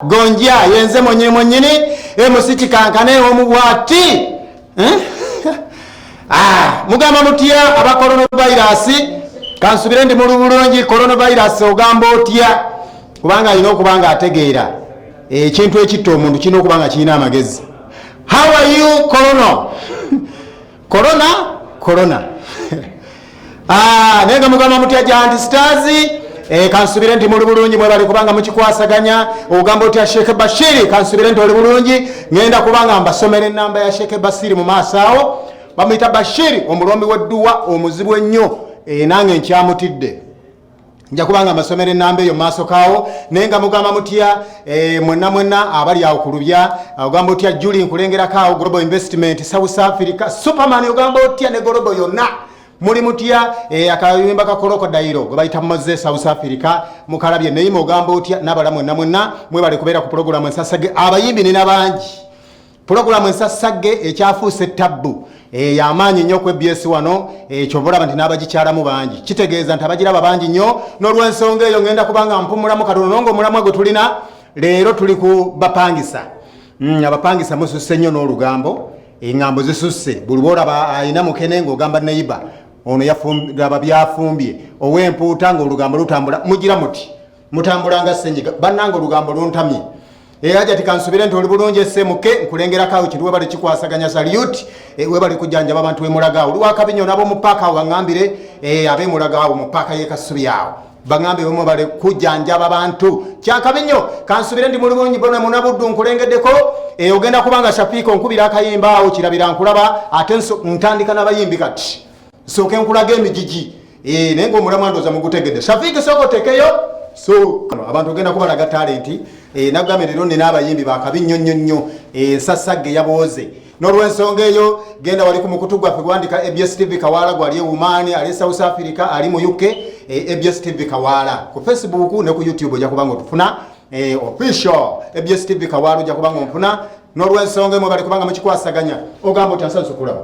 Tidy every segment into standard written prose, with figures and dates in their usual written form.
gonja yenze mwenyenyini emusiki kankane omubwati mugamba mutya aba coronavirus kansubire ndi mulu bulungi coronavirus ogamba otya kubanga alina okubanga ategeera ekintu ekitta omuntu kirina okubanga kirina amagezi. How are you corona nenga mugamba mutya Giant Stars kansubire ndi mulu bulungi mwe bali kubanga mukikwasaganya ogamba otya Sheikh Bashir kansubire ndi oli bulungi ngenda kubanga mbasomera enamba ya Sheikh Bashir mu maasawo bamuyita Bashir omulombi w'edduwa omuzibu ennyo nange nkyamutidde nja kubanga mbasomera enamba eyo maaso kaawo nenga mugamba mutya mwenna abali awo ku lubya ogamba otya Julie nkulengerakaawo Global Investment South Africa Superman ogamba otya ne Global yonna muli mutya akayimba ka Crocodile gwe bayita Moze South Africa mukalabye neyimo ogamba otya nabala mwenna mwe bali kubeera ku program ensasage abayimbi nina bangi program ensasage ekyafuuse tabbu yamaanyi nnyo ku EBS wano kyovolaba nti n'abagikyalamu bangi kitegeeza nti abagiraba bangi nnyo n'olw'ensonga eyo ngenda kubanga mpumulamu katono nonga omulamwa gwe tulina leero tuli ku bapangisa abapangisa mususse nnyo n'olugambo engambo zisusse buli bwolaba alina mukene ng'ogamba neiba ono yafumba byafumbye ow'empuuta ng'olugambo lutambula mugira muti mutambulanga senyiga bannanga olugambo luntamye aja tikansubire nti oli bulungi essemuke nkulengerakaawo kintu we bali kikwasaganya salute we bali kujjanjaba abantu bemulagaawo oli wakabinyo nabo mu paaka awo baŋŋambire abemulagaawo mu paaka y'ekasubi awo baŋŋambe bemwe bali kujjanjaba abantu kyakabinyo kansubire ndi mulungi bona munabuddu nkulengeddeko ogenda kubanga Shafiiko nkubira akayimba awo kirabira nkulaba ate ntandika n'abayimbi kati sooke nkulaga emigigi naye ng'omulamu andooza mugutegedde Shafiiki sooka otekeyo so abantu ogenda kubalaga talenti nagambye leero nina abayimbi bakabi nnyo ensasagge yabooze n'olw'ensonga eyo genda wali ku mukutu gwaffe gwandika EBS TV Kawaala gwali Wumaani ali South Africa ali mu UK EBS TV Kawaala ku Facebook ne ku YouTube ojja kubanga otufuna official EBS TV Kawaala ojja kubanga onfuna n'olw'ensonga emwe bali kubanga mukikwasaganya ogamba oti ansanso kulaba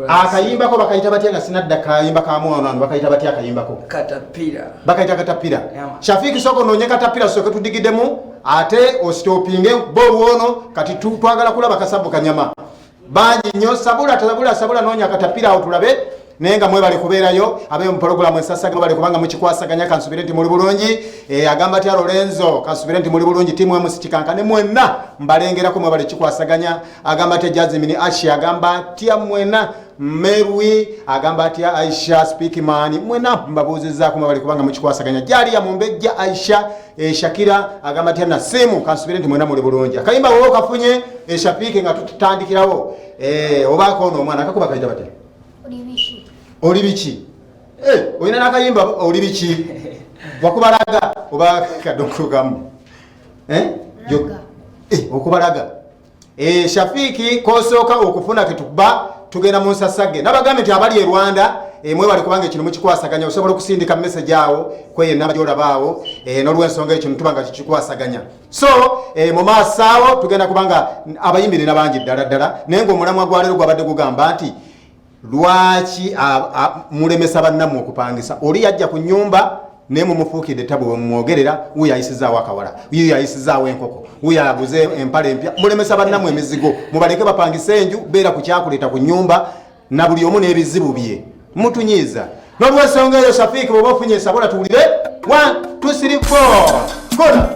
akayimbako bakayita batya nga sinadda kayimba kamwono bakayita batya akayimbako katapira bakayita katapira Shafiiki soko noonye katapira soke tudigiddemu ate ostopinge bolwono kati twagala kulaba kasabu kanyama bangi nnyo sabula noonya katapira awo tulabe naye nga mwe bali kubeerayo abe mu program ensasage bali kubanga mukikwasaganya kansubire nti muli bulungi agamba atya Lorenzo kansubire nti muli bulungi timu emusi kikankane mwenna mbalengerako mwe bali kikwasaganya agamba atya Jasmine Ashi agamba atya mwenna Merwi agamba atya Aisha Speakman mwenna mbabuuzizaako mwe bali kubanga mukikwasaganya Jalia Mumbejja Aisha Shakira agamba atya Nasimu kansubire nti mwenna muli bulungi akayimba wowe kafunye Shafiiki nga tutandikirawo obaako ono omwana akakuba kayita batya oli biki olina nakayimba oli biki wakubalaga oba kadokugamu okubalaga Shafiiki kosooka okufuna ketukuba tugenda mu nsasage nabagambe nti abali e Rwanda mwe bali kubanga ekino mukikwasaganya osobola okusindika message awo kweye namba gyolabaawo n'olw'ensonga ekino tubanga kikikwasaganya so mu maaso awo tugenda kubanga abayimbi nina bangi ddala naye ng'omulamwa gwa leero gwabadde gugamba nti lwaki mulemesa bannammwe okupangisa oli yajja ku nnyumba naye mumufuukidde ttabu wemumwogerera wuyo ayisizaawo akawala wuyo ayisizaawo enkoko wuyo aguze empale empya mulemesa bannammwe emizigo mubaleke bapangisa enju beera ku kyakuleeta ku nnyumba na buli omu n'ebizibu bye mutunyiiza n'olw'ensonga eyo Shafiiki bw'oba ofunye esabula tuwulire 1 2 3 4 kola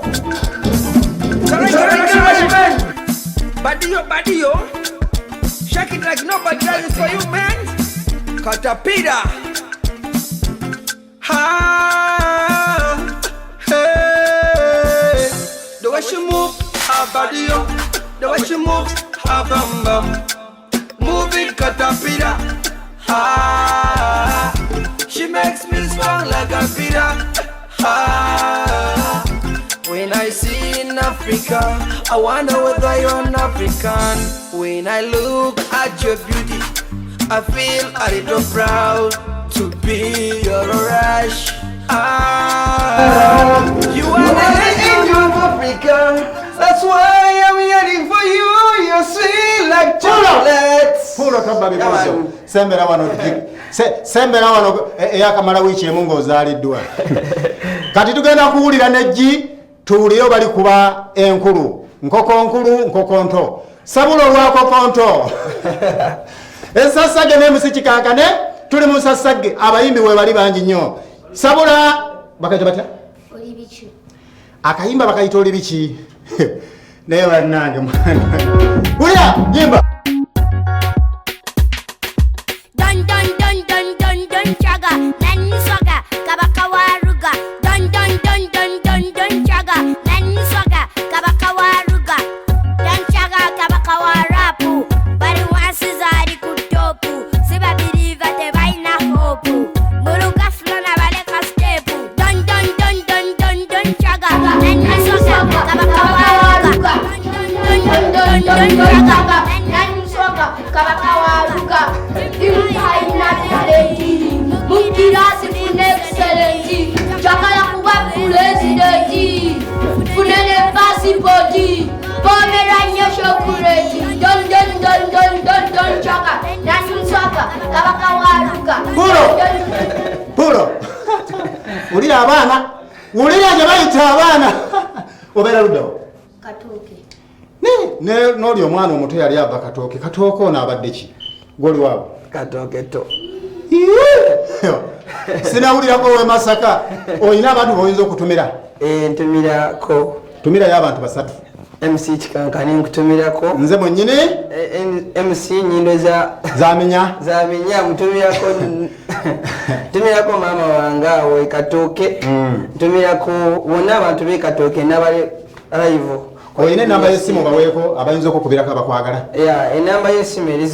Badio shake it like nobody does it for you, man. Katapira. Hey. The way she move, her body up. The way she move, her bum bum. Moving Katapira. She makes me strong like a pira. When I see in Africa, I wonder whether you're an African. When I look at your beauty, I feel a little proud to be your rush. You are the angel of Africa. That's why I'm yearning for you. You're sweet like chocolates. Puro kababi bozo. Sembera wano eyakamala wiiki emu ng'ozaaliddwa. Kati tugenda kuwulira nejji tuwulire bali kuba enkulu nkoko nkulu nkoko nto Sabula olwa koko nto Ensasage ne musikikankane tuli mu nsasage abayimbi we bali bangi nnyo Sabula bakayita batya Olibichi akayimba bakayita olibichi naye bannange mwana ulya yimba Puro Ulira abana ulira je bayita abana obera ludo Katoke ne noli omwana omuto yali aba katoke katoko na abadde ki goli wabo katoke to sinawulira ko we Masaka oyina abantu boyinza okutumira ntumirako tumira y'abantu basatu MC Kikankane nkutumirako nze mwennyini MC nyindo zamenya mutumirako tumirako mama wange awo Katoke tumirako bonna abantu be Katoke n'abali live oyine namba y'essimu baweeko abayinza okukubirako abakwagala enamba y'essimu eri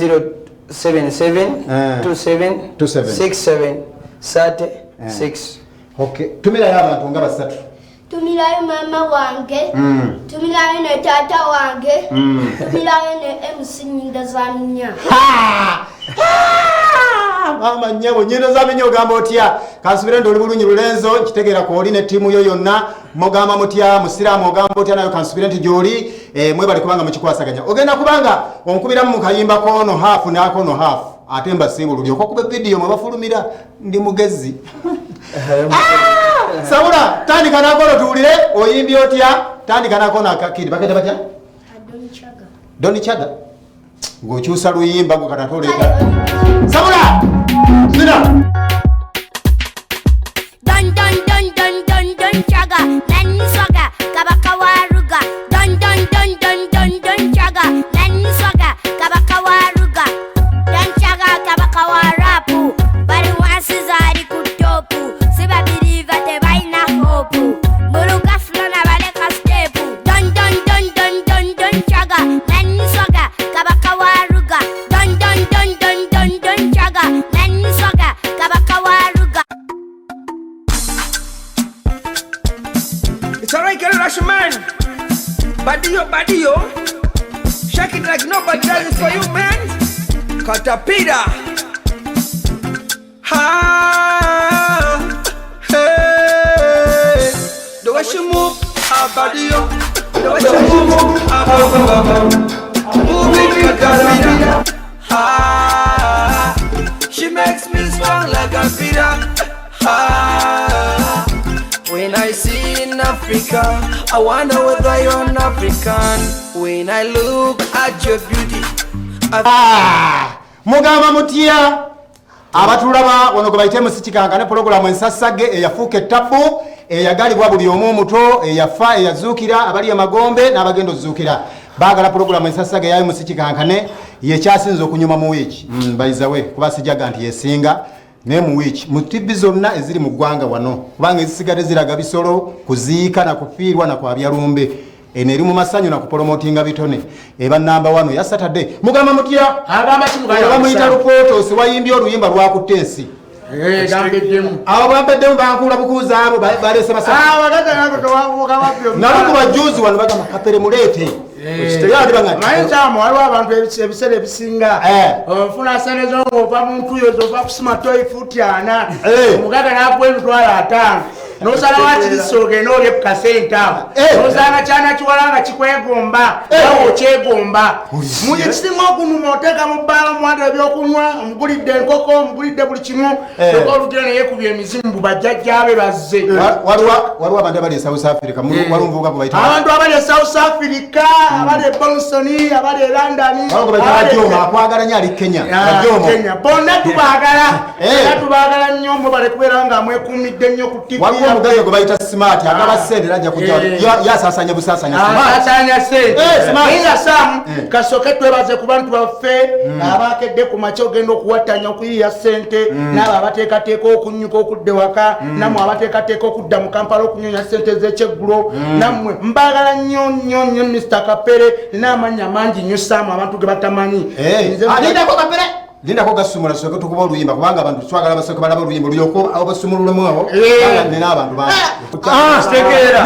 077276736 okay tumira y'abantu nga basatu Tumirayo mama wange tumirayo ne tata wange tumirayo ne MC Nyinda Zaminya mama nyabo Nyinda Zaminya ogamba otya kansubire ndoli bulunyi lulenzo kitegeera ko oli ne timu yo yonna mogamba mutya musiramu ogamba otya nayo kansubire nti joli mwe bali kubanga mukikwasaganya ogenda kubanga onkubira mu kayimba kono half na kono half ate mbasibu luli okukube video mwe bafulumira ndi mugezi Sabula tandika nakono tuwulire oyimbi otya tandika nakono akakidi bakete batya Doni Chaga ngokyusa luyimba gukatatoleka Sabula zina Don Chaga nani soga kabaka waruga Don Chaga nani soga kabaka waruga Don Chaga kabaka warapu bari wasizari kutopu siba believe te baina hopu Muruga flona bale kastepu Don Chaga nani soga kabaka waruga Don Chaga nani soga kabaka waruga It's alright, get a Russian man. Badio. Shake it like nobody does it for you, man. Caterpillar. Hey. The way she move, badio. The way she move, moving Caterpillar. She makes me strong like a feeder. When I see in Africa, I wonder whether you're an African. When I look at your beauty, mugamba mutya abatulaba wano gwe musikikankane program ensasage eyafuuka ettabu eyagalibwa buli omu omuto eyafa eyazuukira abali amagombe n'abagenda ozuukira baagala program ensasage yayo musikikankane yekyasinza okunyuma mu wiiki bayizawe kuba sijaga nti yesinga ne mu wiiki mu tibbi zonna eziri mu ggwanga wano kubanga ezisigadde ziraga bisolo kuziika na kufiirwa na kwabyalumbe eno eri mu masanyu na kupromotinga bitone eba namba 1 ya Saturday mugamba mutya agamba kimugayo bamuyita lupoto siwayimbye oluyimba lwakutte ensi gambiddemu abo bampeddemu bankula bukuuza abo balese basatu nalukuba juzi wano bagamba kapere muleete mayinzamu waliwo abantu ebiseera ebisinga ofuna sente zongova muntu yo zova kusima toyi futi 4 omugaga nakuwa emitwalo 5 nosala wakirisoge nolye kukasenta nosanga kyana kiwalanga kikwegomba awo kyegomba muyekisimu okunuma oteeka mu bbaala muwanda ebyokunywa omugulidde enkoko omugulidde buli kimu olugero neyekubya emizimu bubajjajjabe bazze waliwo abantu abali e South Africa walumvuga kubaita abantu abali e South Africa abali e Boston abali e London akwagala nnyo ali Kenya bonna tubaagala era tubaagala nnyo mwe balekubeera nga mwekuumidde nnyo ku TV waliwo omugazi gwe bayita smart agaba ssente najja kujja yasaasanya busaasanya ssente inga Sam kasooke twebaze ku bantu baffe abakedde ku makya ogenda okuwattanya okuyiiya ssente n'abo abateekateeka okunyuka okudde waka nammwe abateekateeka okudda mu Kampala okunyonya ssente ez'ekyeggulo nammwe mbaagala nnyo nnyo nnyo Mr. Kapere n'amannya mangi nnyo Sam abantu ge batamanyi alindako Kapere lindako gasumula soke tukuba oluyimba kubanga abantu twagala basoke balaba oluyimba luyoko abo basumululemu abo nina abantu bangi stekeera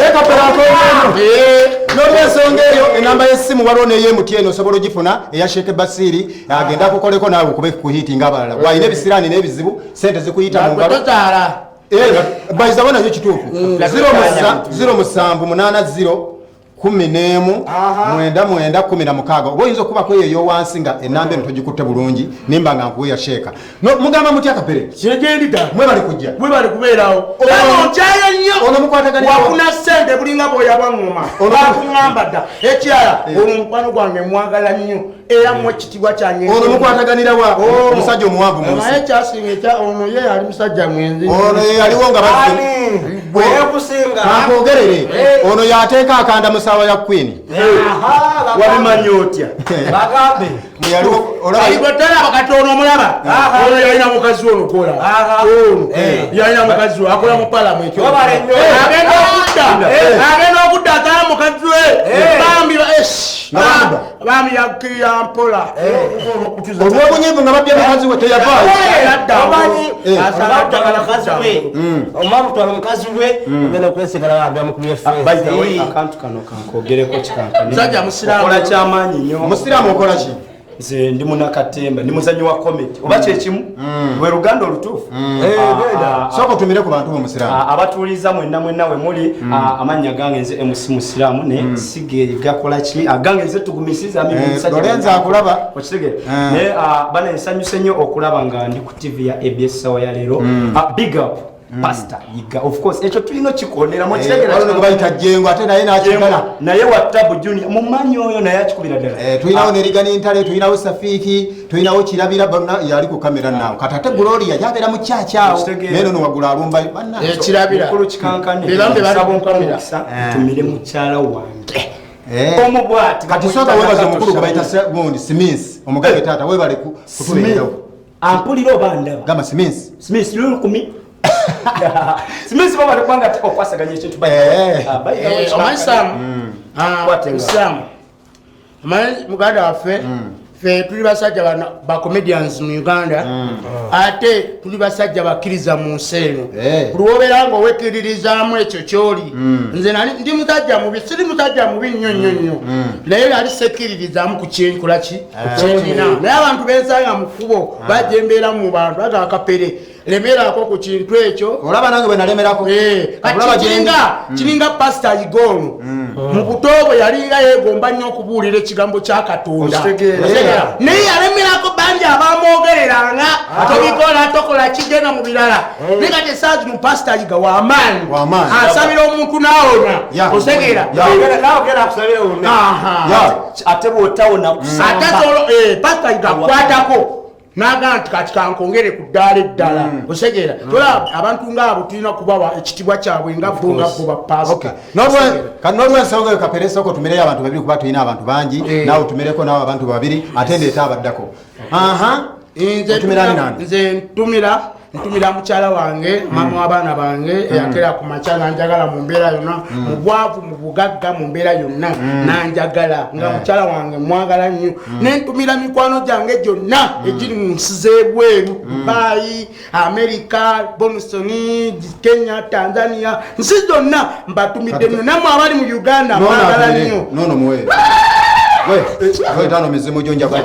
n'olwensonga eyo enamba y'essimu waliwo n'ey'emutn osobola ogifuna eya Sheikh Basiri agenda kukoleko naawe okube kuhiitinga abalala gwalina ebisiraani n'ebizibu sente zikuyita mu ngalo bayizawo nayo kituufu 0780996 oba oyinza okubako eyo ey'owansi nga enamba eno togikutte bulungi nimba nga nkuweya Sheeka mugamba mutya Kapere kyegendida mwe bali kujja mwe bali kubeerawo onokyayo nnyo ono mukwataganya wafuna ssente bulinga bw'oyaba ngoma bakuŋŋamba dda ekyala ono mukwano gwange mwagala nnyo era mwe ekitibwa kyange ono mukwataganira wa omusajja omuwanvu mu nsi naye ekyasinga ono ye ali musajja mwenzi ono ye yaliwo nga bakwogerere ono yateeka akanda musawa ya Queen wabimanyi otya bagambe aligotalaba katono omulaba ono yalina mukazi ono kola ono yalina mukazi akola mu palamenti agenda okudda akala mukazi we bambi yakirira mpola olw'obunyiivu nga babya mukazi we teyavaayo omwamutwala mukazi we ogenda okwesigala wabya mukubye akantu kano kankogereko musajja musiraamu okola kyamaanyi nnyo musiraamu okola ki nze ndi munakatemba ndi muzanyi wa comedy oba kyekimu lwe luganda olutuufu sooka otumire ku bantu bomusiraamu abatuuliza mwenna we muli amannya gange nze MC musiraamu ne sige gakola ki agange nze tugumisiza Lorenzo akulaba okitegeera naye bana ensanyuse nnyo okulaba nga ndi ku TV ya ABS sawa ya leero big up Pastor Yiga of course ekyo tulino kikondera mu kitegera kino bayita jengo ate naye nakigala naye wa Tabu Junior mu manyi oyo naye akikubira ddala tulinawo nerigani ntale tulinawo Safiki tulinawo kirabira bonna yali ku kamera nawo katate Gloria yabeera mu kyakyawo neno no wagula alumba banna kirabira mukulu kikankane birambe bali ku kamera tumire mukyala wange omubwati kati soka webaza mukulu bayita Smith omugabe tata webale kutubeerawo ampulira obandaba gama Smith lulu kumi Simisi baba alipanga okwasaganya ekintu muganda waffe ffe tuli basajja ba comedians mu Uganda ate tuli basajja bakkiriza mu nsi eno buli wobeera nga owekkiririzaamu ekyo kyoli nze ndi musajja mubi siri musajja mubi nnyo nnyo nnyo naye yali sekkiririzaamu ku kyenkola ki kyekina naye abantu bensanga mu kkubo bajja embeera mu bantu aga Kapere lemerako ku kintu ekyo olaba nange bwe nalemerako kiringa Pastor Igolo mu buto bwe yalinga yeegomba nnyo okubuulira ekigambo kya Katonda naye yalemerako bangi abamwogereranga tobikola tokola kigenda mu birala naye kati esaazi mu Pastor Iga w'amaanyi asabira omuntu n'awona osegeera ate bw'otawona Pastor Iga akwatako naga nti kati kankongere ku ddaala eddala osegeera tola abantu ng'abo tulina kubawa ekitibwa kyabwe nga bo ba pasita n'olwensonga eyo Kapere sooka otumireyo abantu babiri kuba tulina abantu bangi naawe otumireko naawe abantu babiri ate ndeeta abaddako nze ntumira mukyala wange mama w'abaana bange eyakera ku makya nanjagala mu mbeera yonna mu bwavu mu bugagga mu mbeera yonna nanjagala nga mukyala wange mwagala nnyo nentumira mikwano gyange gyonna egiri mu nsi z'ebweru Dubai, America, Boston, Kenya, Tanzania nsi zonna mbatumidde nnyo nammwe abali mu Uganda mwagala nnyo we tano mizimu jonja kwa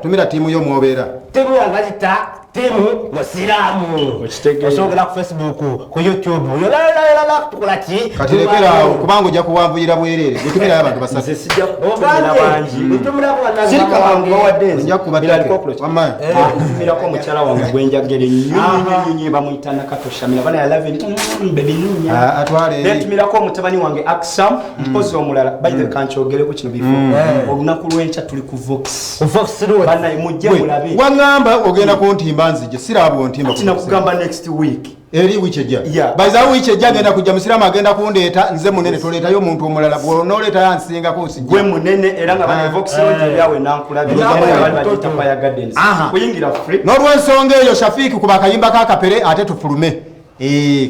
tumira timu yo mwobera timu yangazita timu musiramu osogera ku Facebook ku YouTube yolalala tukolaki kati lekera kubanga ojja kuwambuyira bwerere bitumira abantu basatu sijja kutumira bangi bitumira bwana sirika bangi wadenze njja kubataka wamma kutumira ko mukyala wange gwenjagere nyinyi bamuyitana katoshamira bana ya 11 baby nunya atwale netumira ko mutabani wange Aksam mpozi omulala bayite kanchogere ku kino before olunaku lwencha tuli ku Vox ruwe bana mujje mulabe wangamba ogenda kuntimba nzije sirabo ntimba tina kugamba next week eri wicheja Yeah. baiza wicheja agenda kujja musiramu agenda kundeeta nze munene toleta yo muntu omulala bwonoleta yansinga ko gwe munene era nga bana Vox road yawe nankulabira bali bagita Fire Gardens kuyingira free n'olwensonga eyo Shafiki kuba akayimba kakapere ate tufulume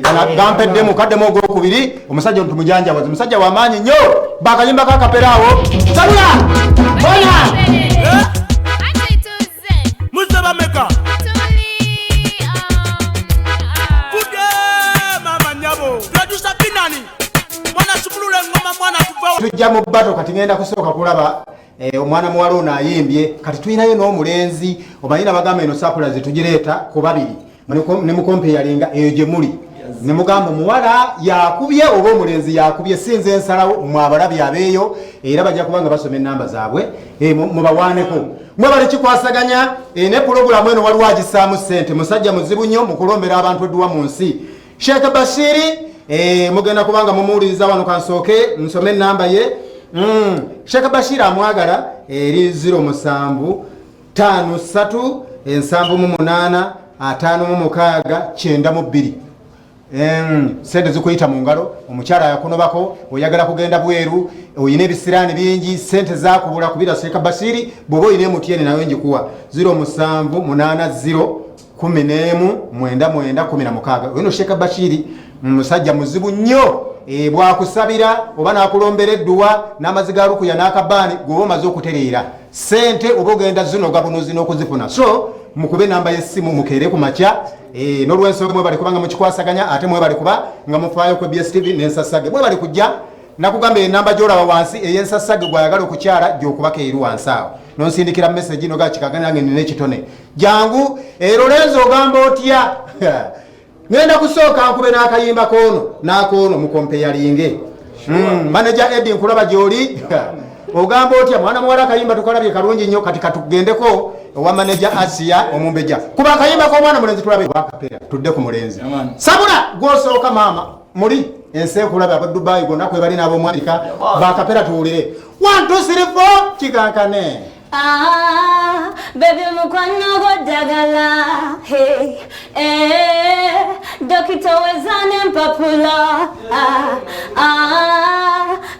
kana gampeddemu kaddemu ogwokubiri omusajja ntumujanjawazi musajja wamaanyi nnyo bakayimba kakapere awo sabula bona Muzaba meka kude mama nyabo producer pinani mwana subulule ngoma mwana tuva tujja mu bato kati ngenda kusooka kulaba omwana muwala ono ayimbye kati tuyinayo n'omulenzi omanyina bagamba eno sapula zitugireeta ku babiri ne mukompeyalinga eyo gye muli ne mugamba omuwala yakubye oba omulenzi yakubye sinze ensalawo mwabalabi abeeyo era bajja kubanga basoma ennamba zaabwe mubawaaneko mwebali kikwasaganya ne pulogulamu eno waliwo agisaamu ssente musajja muzibu nnyo mu kulombera abantu edduwa mu nsi Sheikh Bashiri mugenda kubanga mumuwuliriza wano kansooke nsome ennamba ye Sheikh Bashiri amwagala eri 07 53 78 56 92 sente zikuyita mu ngalo omukyala yakunobako oyagala kugenda bweru oyina ebisiraani bingi sente zakubula kubira Sheikh Bashiri bwoba oyina emutieni nayo njikuwa 0780119916 oyino Sheikh Bashiri musajja muzibu nnyo bwakusabira oba nakulombera edduwa n'amaziga lukuya n'akabaani gwoba omaze okutereera sente oba ogenda zino gabunuzi n'okuzifuna so mukube namba y'essimu mukeere ku makya n'olwensonga mwebali kubanga mukikwasaganya ate mwebali kuba nga mufaayo ku BSTV n'ensasage mwebali kujja nakugamba enamba gy'olaba wansi ey'ensasage gwayagala okukyala gy'okubaka eri wansi awo nonsindikira message ino gakikaganya nange nina ekitone jangu Lorenzo ogamba otya ngenda kusooka nkube n'akayimba koono mukompeyalinge manager Eddie nkulaba gy'oli ogamba otya mwana muwala akayimba tukalabye kalungi nnyo kati katugendeko owa manager Asia omumbeja kuba akayimba k'omwana mulenzi tulabe bakapera tudde ku mulenzi sabula gwosooka maama muli ensi ekulaba aba Dubai gonna kwebali n'ab'omu Amerika bakapera tuwulire 1 2 3 4 kikankane baby mukwano godagala hey dokito wezane mpapula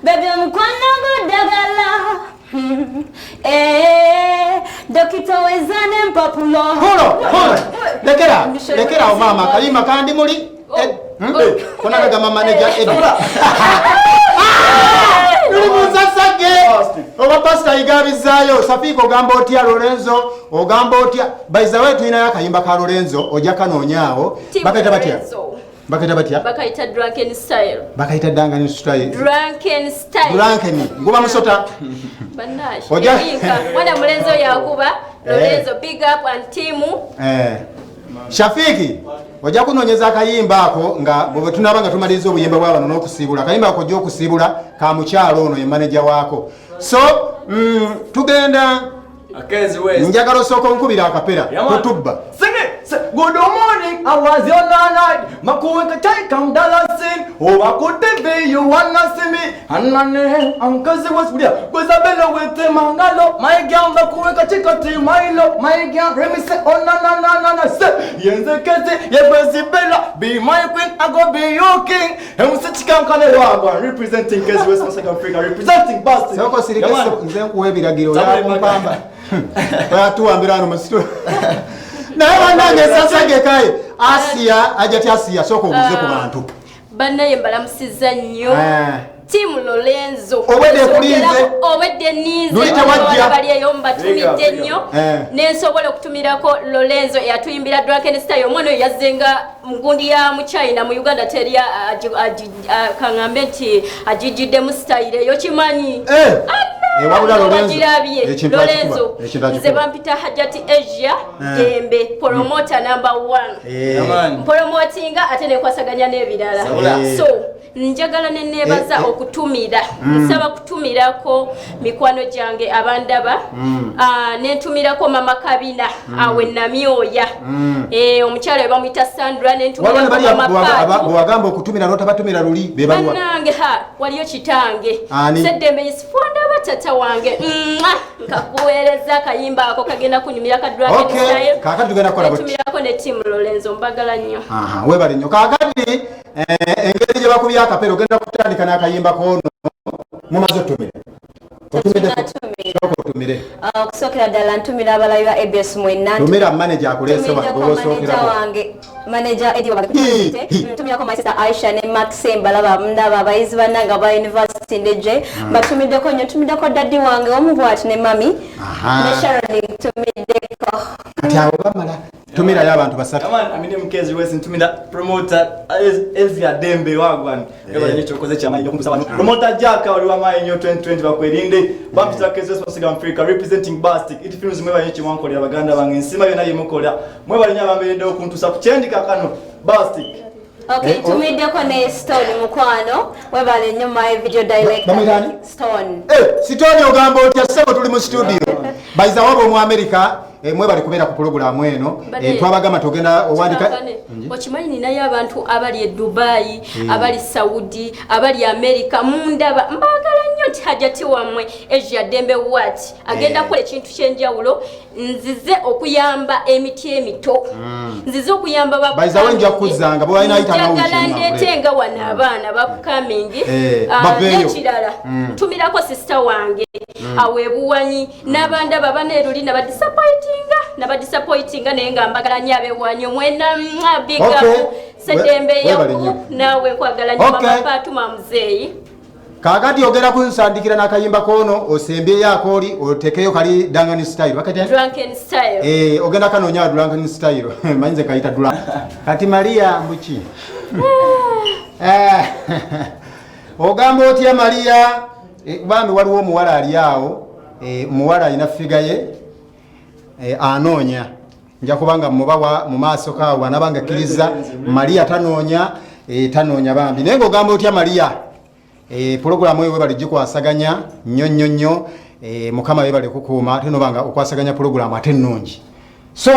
baby mukwano godagala dokito wezane mpapula holo lekera o mama kayima kandi muli konagaga manager Eddie oba pastor igabizaayo Safiko ogamba otya Lorenzo ogamba otya baiza wetu ina yakayimba ka Lorenzo ojja kanoonyaawo bakaita batya bakaita drunken style nguba musota banash yinka mwana mulenzo yakuba Lorenzo big up and team Shafiki ojja kunoonyeza akayimba ako nga bwe tunabanga tumaliza obuyimba bw'abano n'okusiibula akayimba ako ojja okusiibula ka mukyalo ono ye manager waako so tugenda njagala osooka onkubira akapera tutubba Good morning, I was your night. Makuweka chai kam dancing. Oh, I could TV, you wanna see me? And my name, Uncle was there. Was a bello with the mangalo. My girl, Makuweka chikoti, my love, my girl. Remy say, oh, na. Say, yes, the cat, yes, Bella. Be my queen, I go be your king. And we say, Chicken Canada, representing Kes West Africa, representing Boston. Soko sirikese nze nkuwa ebiragiro yakumpamba bayatuwambira hano mu studio naye bannange ensasage kaye Asia ajja ti Asia sooka obuze ku bantu bannaye mbalamusiza nnyo Team Lorenzo obwedde ninze Luli tewajja. bali eyo mbatumidde nnyo nensobola okutumirako Lorenzo eyatuyimbira Drunken Style omwana oyo yazzenga mugundi ya mu China mu Uganda teri kaŋŋambe nti agijjidde mu style eyo kimanyi wabula Lorenzo nze bampita Hajati Asia Dembe promoter number 1 promotinga ate nekwasaganya n'ebirala so njagala nenebaza okutumira nsaba kutumirako mikwano gyange abandaba nentumirako mama Kabina awe Namyoya omukyala we bamuyita Sandra nentumirako mama bwagamba okutumira notabatumira luli bebaluwa nange waliyo kitange Seddembe isfonda batata wange nkakuweereza akayimba ako kagenda kunyumira ka Drunken Style kakati tugenda kukola bwe tumirako ne Team Lorenzo mbagala nnyo webale nnyo kakati engeri gye bakubya akapero ogenda kutandika n'akayimba koono mumaze otumire okusookera ddala ntumira abalabi ba ABS mwenna tumira manager akulese wange manager Eddie Wabakute ntumirako my sister Aisha ne Maxime balaba ndaba abayizi bannanga ba university ndeje batumiddeko nnyo ntumiddeko daddy wange omubwati ne mami ne Sharon ntumiddeko kati abo bamala tumirayo abantu basatu amine mukezi wese ntumira promoter Ezia Dembe wagwan ebale nchokoze chamanyi okumbusa abantu promoter Jaka wali wa mayenyo 2020 bakwelinde bampita kezi South Africa representing Bastic it films mwebale nchi wankolera baganda bange nsima yona yemukolera mwebale nyabambende okuntusa kuchendika kano Bastic Okay, tumiddeko ne Stone mukwano webale nnyo my video director Stone Stone ogamba otya sebo tuli mu studio baiza wabo mu America mwebale kubeera ku program eno twabagamba togenda owandika okimanyi ninayo abantu abali Dubai abali Saudi abali America mundaba mbagala nnyo nti Hajati wammwe Asia Dembe what agenda kukola ekintu kyenjawulo nzize okuyamba emiti emito nzize okuyamba baiza wenja kuzanga bwe walina ayita nawo ndetenga wana abaana bakukaming nekirala ntumirako sister wange awebuwanyi n'abandaba baneruli nabadisappointinga naye nga mbagala nnyo abewanyi mwena big up Seddembe yaku nawe nkwagala nnyo mama Fatuma muzeeyi kakati ogera kunsandikira n'akayimba koono osembyeyo akooli otekeyo kali Drunken Style Drunken Style ogenda kanoonya Drunken Style manyize kayita kati Maria mbuki ogamba otya Maria bambi waliwo omuwala ali awo muwala alina figa ye anoonya nja kubanga mubawa mu maaso kaawo anabanga akkiriza Maria tanoonya bambi naye ng'ogamba otya Maria program eyo bali gikwasaganya nnyo mukama bali kukuuma ate nobanga okwasaganya program ate nnungi so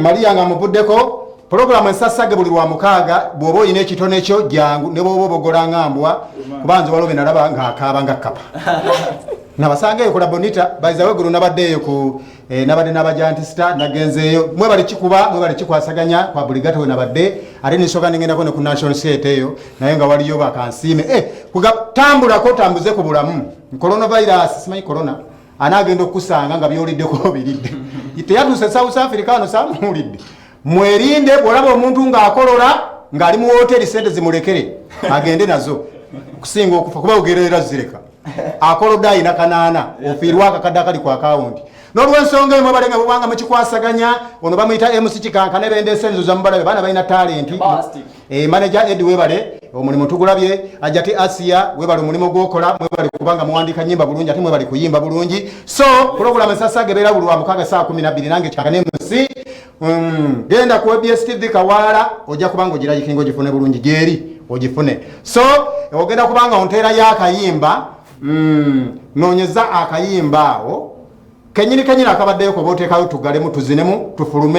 Maria nga mubuddeko program ensasage buli lwa mukaaga bw'oba olina ekitone kyo jangu ne bw'oba obogola ngambwa kubanza waliwo benalaba ng'akaaba nga kkapa nabasanga eyo kola bonita baizawe gulu nabaddeeyo ku nabadde n'abajantista nagenzeeyo mwe bali kikuba mwe bali kikwasaganya kwa buligato we nabadde ate nisoka ningendako ne ku national state eyo naye nga waliyo bakansiime tambulako tambuze ku bulamu coronavirus simanyi corona anagenda okusanga nga byoliddeko biridde teyatuse South Africa ano samuwulidde mwerinde bwolaba omuntu ng'akolola ng'ali mu hoteri sente zimulekere agende nazo okusinga okufa kuba ogerera zireka akolodde ayina kanaana ofiirwa akakadde akali ku akawunti n'olw'ensonga eyo mwebale nga bwebanga mukikwasaganya ono bamuyita MC Kikankane bendeese enzo zamubalabe baana balina talenti manager Eddie webale omulimu tugulabye Hajati Asia webale omulimu gw'okola mwebale kubanga muwandiika nnyimba bulungi ate mwebale kuyimba bulungi so program ensasage beera buli lwa mukaaga saa 12 nange Kikankane MC genda ku ABS TV Kawala ojja kubanga ogirayikinga ogifune bulungi gyeri ogifune so ogenda kubanga onteera y'akayimba noonyeza akayimba awo kenyini akabaddeyo koba oteekayo tugalemu tuzinemu tufulume